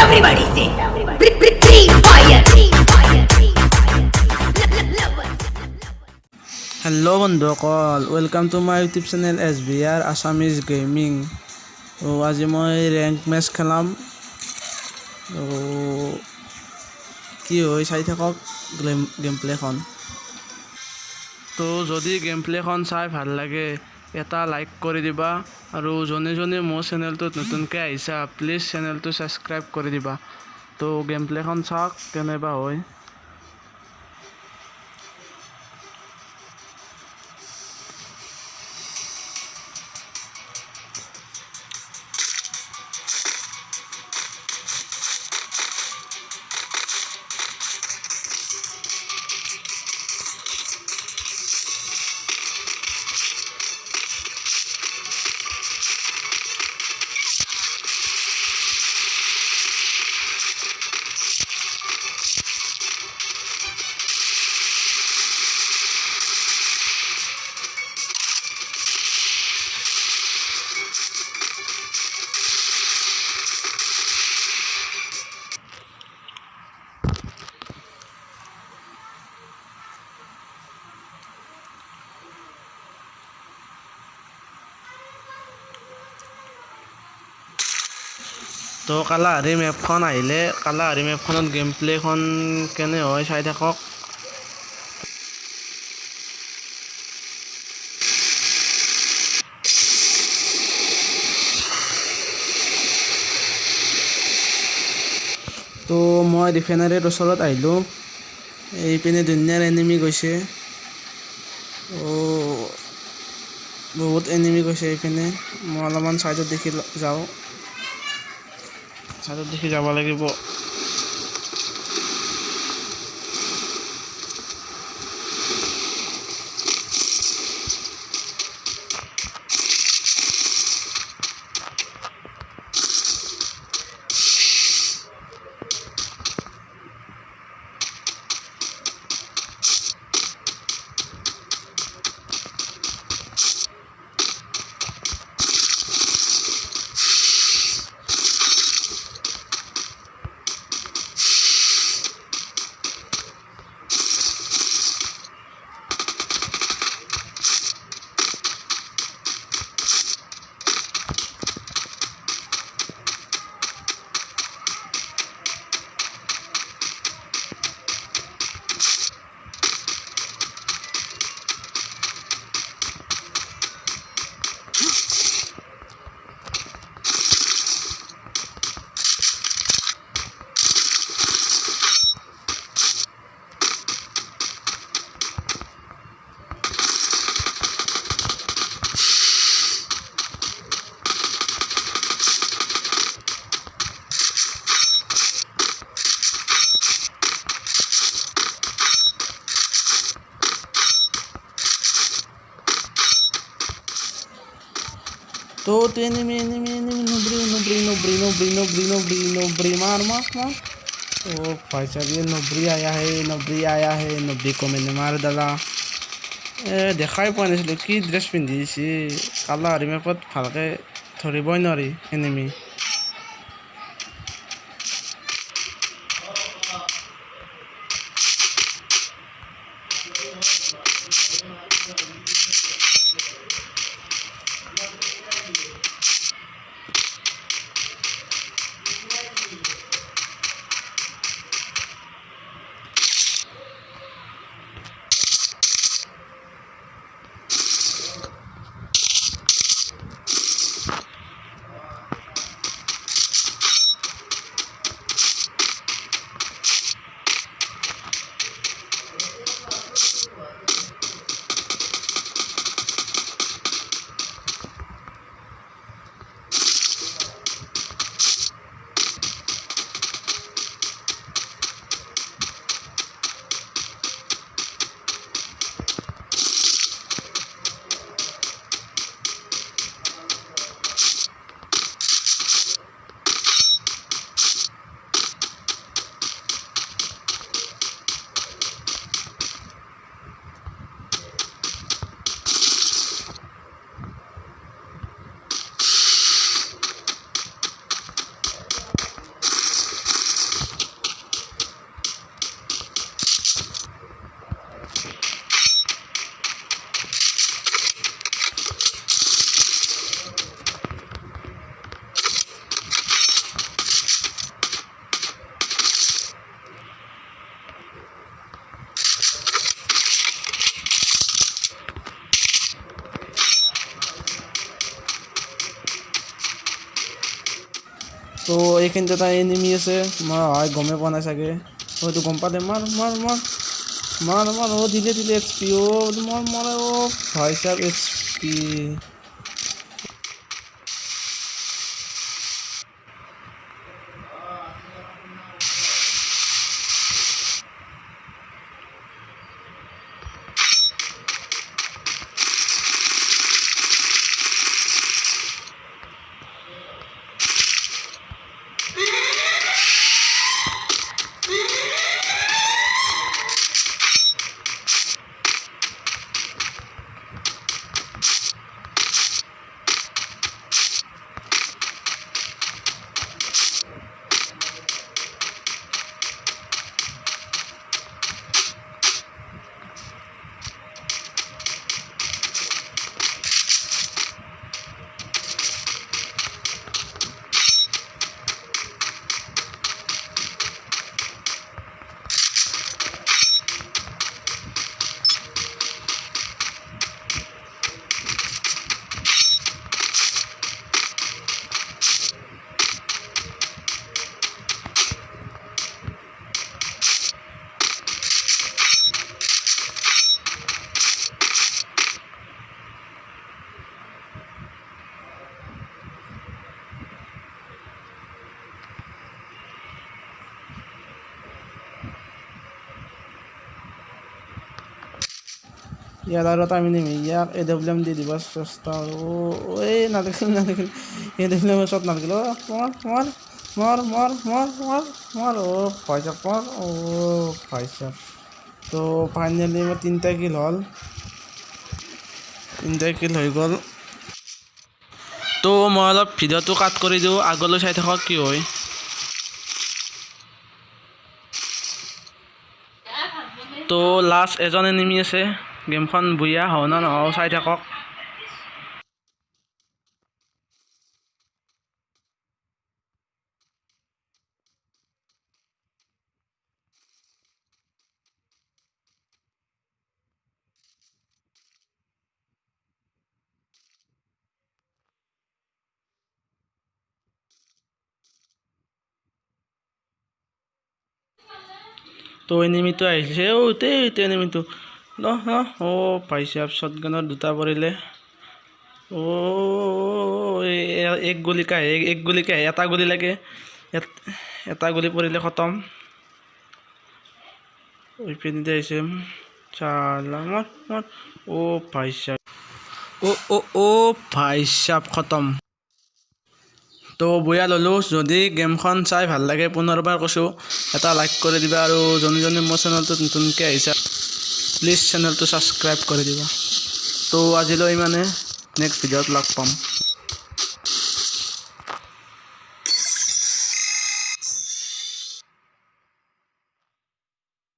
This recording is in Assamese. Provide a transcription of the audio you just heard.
Everybody say Free Fire. Hello' বন্ধুসকল, welcome to my YouTube channel SBR Assamese gaming. আজি মই ৰেংক মেচ খেলাম। কি হয় চাই থাকক গেম প্লেখন। তো যদি গেম প্লেখন চাই ভাল লাগে এটা লাইক কৰি দিবা, আৰু যোনে যোনে মোৰ চেনেলটোত নতুনকৈ আহিছা প্লিজ চেনেলটো ছাবস্ক্ৰাইব কৰি দিবা। তো গেম প্লেখন চাওক কেনেবা হয়। তো কালাহাৰী মেপখন আহিলে কালাহাৰী মেপখনত গেম প্লেখন কেনে হয় চাই থাকক। তো মই ৰিফাইনাৰীৰ ওচৰত আহিলোঁ। এইপিনে দুনিয়াৰ এনিমি গৈছে, বহুত এনিমি গৈছে এইপিনে। মই অলপমান ছাইডত দেখি যাওঁ, ছাইডত দেখি যাব লাগিব। তো enemy नोबरी मार। तो भाई साहब ये नोबरी आया है, नोबरी को मैंने मार डाला। দেখাই পোৱা নাছিলোঁ কি ড্ৰেছ পিন্ধিছে। কালাহাৰী মেপত ভালকৈ ধৰিবই নোৱাৰি এনিমি। তো এইখিনিতে এটা এনিমি আছে মই হয় গমে পোৱা নাই চাগে হয়তো গম পালে মাৰ মাৰ মাৰ মাৰ মাৰ অ দিলে দিলে এইচপি অ মাৰ মাৰ অ ভাই সাহেব এইচপি ইয়াৰ আৰু এটা মিনিম ইয়াক AWM দি দিব চেষ্টা এই নালাগিল AWM শ্বট নালাগিল মাৰ মাৰ মাৰ মাৰ মাৰ মাৰ মাৰ অ ভাই সাহেব মাৰ অ ভাই সাহেব তো ফাইনেলি মোৰ 3টা কিল হ'ল 3টা কিল হৈ গ'ল তো মই অলপ ভিডিঅ'টো কাট কৰি দিওঁ আগলৈ চাই থাকক কি হয় তো লাষ্ট এজন এনিমি আছে গেমখন বুইয়া হওঁ না নহওঁ চাই থাকক তো এনিমিটো আহিছে ইতে এনিমিটো ন অ পাইছে শ্বটগানৰ 2টা পৰিলে অ এক গুলি কাহে এটা গুলি লাগে এটা গুলি পৰিলে খতম ইপিনে আহিছে চালা মাৰ অ ভাই সাহেব অ ভাই সাহেব খতম তো বয়া ল'লোঁ যদি গেমখন চাই ভাল লাগে পুনৰবাৰ কৈছোঁ এটা লাইক কৰি দিবা আৰু যোনে মোৰ চেনেলটোত নতুনকৈ আহিছা প্লিজ চেনেলটো ছাবস্ক্ৰাইব কৰি দিবা তো আজিলৈ ইমানে নেক্সট ভিডিঅ'ত লগ পাম